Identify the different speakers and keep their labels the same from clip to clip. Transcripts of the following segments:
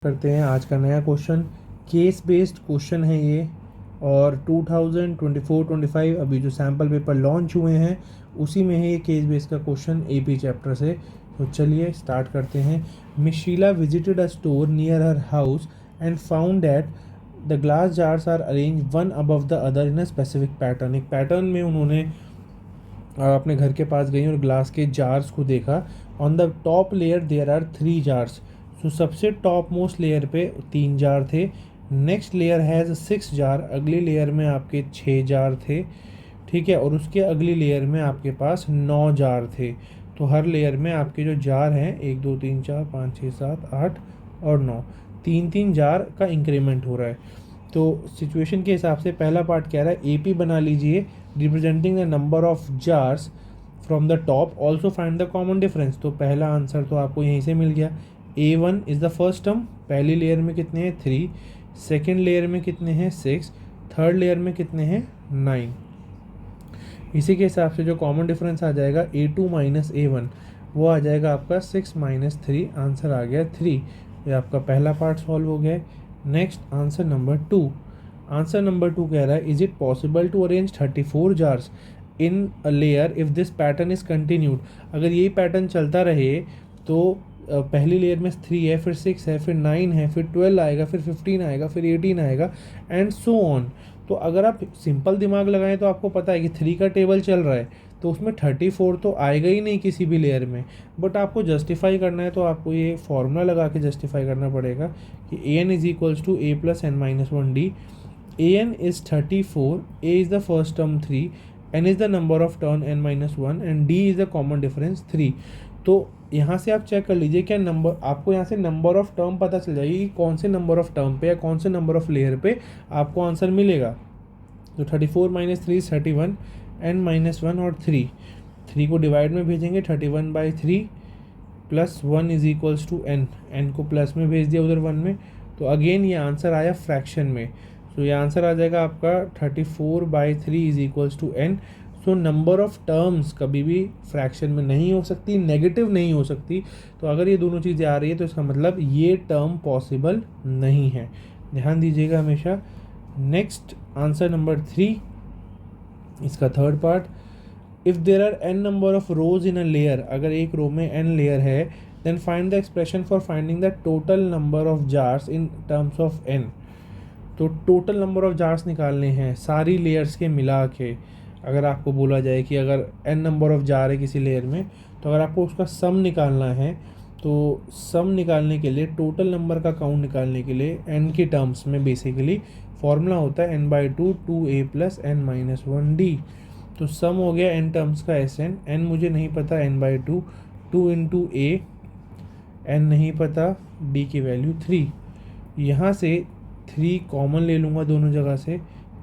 Speaker 1: करते हैं आज का नया क्वेश्चन। केस बेस्ड क्वेश्चन है ये, और 2024-25 अभी जो सैम्पल पेपर लॉन्च हुए हैं उसी में है ये केस बेस्ड का क्वेश्चन एपी चैप्टर से। तो चलिए स्टार्ट करते हैं। Michela visited a store near her house and found that the glass jars are arrange one above the other in a specific pattern. एक पैटर्न में उन्होंने अपने घर के पास गई और ग्लास के जार्स को देखा। On the top layer there are 3 jars. So सबसे टॉप मोस्ट लेयर पे 3 जार थे। Next layer has 6 jar. अगली लेयर में आपके 6 जार थे, ठीक है। और उसके अगली लेयर में आपके पास 9 जार थे। तो हर लेयर में आपके जो जार हैं 1 2 3 4 5 6 7 8 और 9, 3 जार का इंक्रीमेंट हो रहा है। तो सिचुएशन के हिसाब से पहला पार्ट कह रहा है एपी बना लीजिए representing the number of jars from the top, also find the common difference. तो पहला आंसर तो आपको यहीं से मिल गया। A1 is the first term. पहली लेयर में कितने हैं 3, सेकेंड लेयर में कितने हैं 6, थर्ड लेयर में कितने हैं 9। इसी के हिसाब से जो कॉमन डिफरेंस आ जाएगा A2 माइनस A1 वो आ जाएगा आपका 6 माइनस 3। आंसर आ गया 3। ये आपका पहला पार्ट सॉल्व हो गया। Next answer number 2। Answer number 2 कह रहा है is it possible to arrange 34 jars in a layer if this pattern is continued. अगर यही पैटर्न चलता रहे तो पहली लेयर में 3 है, फिर 6 है, फिर 9 है, फिर 12 आएगा, फिर 15 आएगा, फिर 18 आएगा एंड सो ऑन। तो अगर आप सिंपल दिमाग लगाएं तो आपको पता है कि 3 का टेबल चल रहा है तो उसमें 34 तो आएगा ही नहीं किसी भी लेयर में। बट आपको जस्टिफाई करना है तो आपको ये फॉर्मूला लगा के जस्टिफाई करना पड़ेगा कि A N is equals to A plus N minus one D. A N is 34, A is the first term 3, N is the number of turn n minus one and D is the common difference 3। तो यहाँ से आप check कर लीजिए क्या number, आपको यहाँ से नंबर ऑफ टर्म पता चल जाएगी कि कौन से नंबर ऑफ टर्म पे या कौन से नंबर ऑफ लेयर पे आपको आंसर मिलेगा। तो 34 माइनस 3 31, n माइनस वन और 3 को डिवाइड में भेजेंगे 31/3 plus 1 is equals to n को प्लस में भेज दिया उधर 1 में। तो अगेन ये आंसर आया फ्रैक्शन में। तो ये आंसर आ जाएगा आपका 34/3 is equals to n। So number of terms कभी भी फ्रैक्शन में नहीं हो सकती, नेगेटिव नहीं हो सकती। तो अगर ये दोनों चीज़ें आ रही है तो इसका मतलब ये टर्म पॉसिबल नहीं है, ध्यान दीजिएगा हमेशा। नेक्स्ट आंसर नंबर 3, इसका third part. If there are n number of rows in a layer, अगर एक रो में n लेयर है then find the expression for finding the total number of jars in terms of n। तो total number of jars निकालने हैं सारी layers के मिला के। अगर आपको बोला जाए कि अगर n नंबर ऑफ जार है किसी लेयर में तो अगर आपको उसका सम निकालना है तो सम निकालने के लिए, टोटल नंबर का काउंट निकालने के लिए n के टर्म्स में बेसिकली फॉर्मूला होता है n/2 2a plus n minus one D. तो सम हो गया n टर्म्स का Sn, n मुझे नहीं पता n/2, 2 इंटू a, n नहीं पता, d की वैल्यू 3। यहाँ से 3 कॉमन ले लूँगा दोनों जगह से,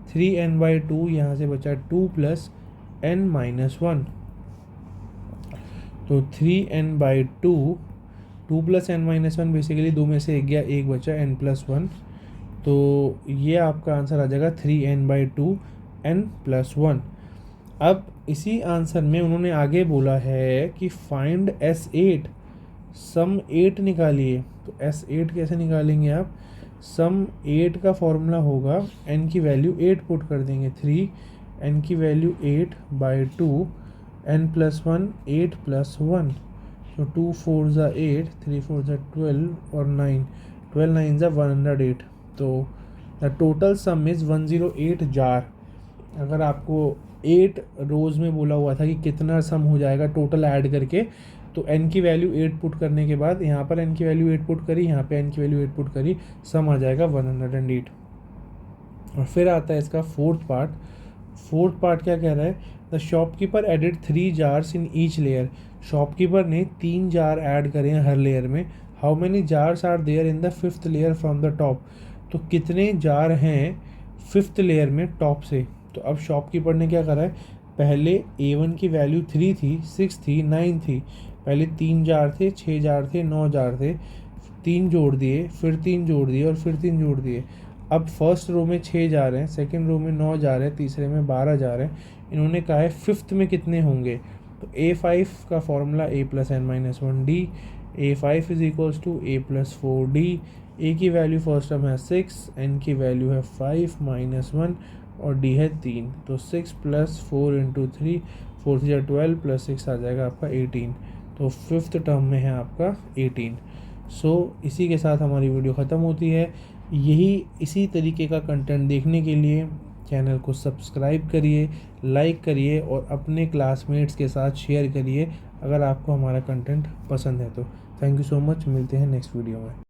Speaker 1: 3n/2 यहाँ से बचा 2 प्लस n माइनस वन। तो 3n/2, 2 plus n minus one basically 2 में से 1 गया, 1 बचा n प्लस वन। तो ये आपका आंसर आ जाएगा 3n/2 n प्लस वन। अब इसी आंसर में उन्होंने आगे बोला है कि फाइंड S8, सम 8 निकालिए। तो S8 कैसे निकालेंगे आप, सम 8 का फॉर्मूला होगा n की वैल्यू 8 पुट कर देंगे 3, n की value 8/2, n plus one 8 plus 1। तो 2 4 ज़ा 8, 3 4 ज़ा 12 और 9, 12 9 ज़ा 108। तो the total sum is 108 jar. अगर आपको 8 रोज़ में बोला हुआ था कि कितना सम हो जाएगा टोटल ऐड करके, तो n की वैल्यू 8 पुट करने के बाद यहाँ पर n की वैल्यू 8 पुट करी, यहाँ पे n की वैल्यू 8 पुट करी, सम आ जाएगा 108। और फिर आता है इसका फोर्थ पार्ट। फोर्थ पार्ट क्या कह रहा है, the shopkeeper added 3 jars in each layer. Shopkeeper ने 3 जार ऐड करे हैं हर लेयर में। How many jars are there in the 5th layer from the top. तो कितने जार हैं 5th लेयर में टॉप से। तो अब शॉपकीपर ने क्या करा है, पहले A1 की वैल्यू 3 थी, 6 थी, 9 थी। पहले 3 जार थे, 6 जार थे, 9 जार थे, 3 जोड़ दिए, फिर 3 जोड़ दिए और फिर 3 जोड़ दिए। अब फर्स्ट रो में 6 जा रहे हैं, सेकंड रो में 9 जा रहे हैं, तीसरे में 12 जा रहे हैं। इन्होंने कहा है 5th में कितने होंगे। तो A5 का formula a plus n minus one D, A5 is equals to A plus 4D। A की वैल्यू फर्स्ट टर्म है 6, N की वैल्यू है 5 माइनस 1 और D है 3। तो 6 प्लस 4 इंटू 3, 4 से 12 प्लस 6 आ जाएगा आपका 18। तो फिफ्थ टर्म में है आपका 18। सो इसी के साथ हमारी वीडियो ख़त्म होती है। इसी तरीके का कंटेंट देखने के लिए चैनल को सब्सक्राइब करिए, लाइक करिए और अपने क्लासमेट्स के साथ शेयर करिए अगर आपको हमारा कंटेंट पसंद है तो। थैंक यू सो मच, मिलते हैं नेक्स्ट वीडियो में।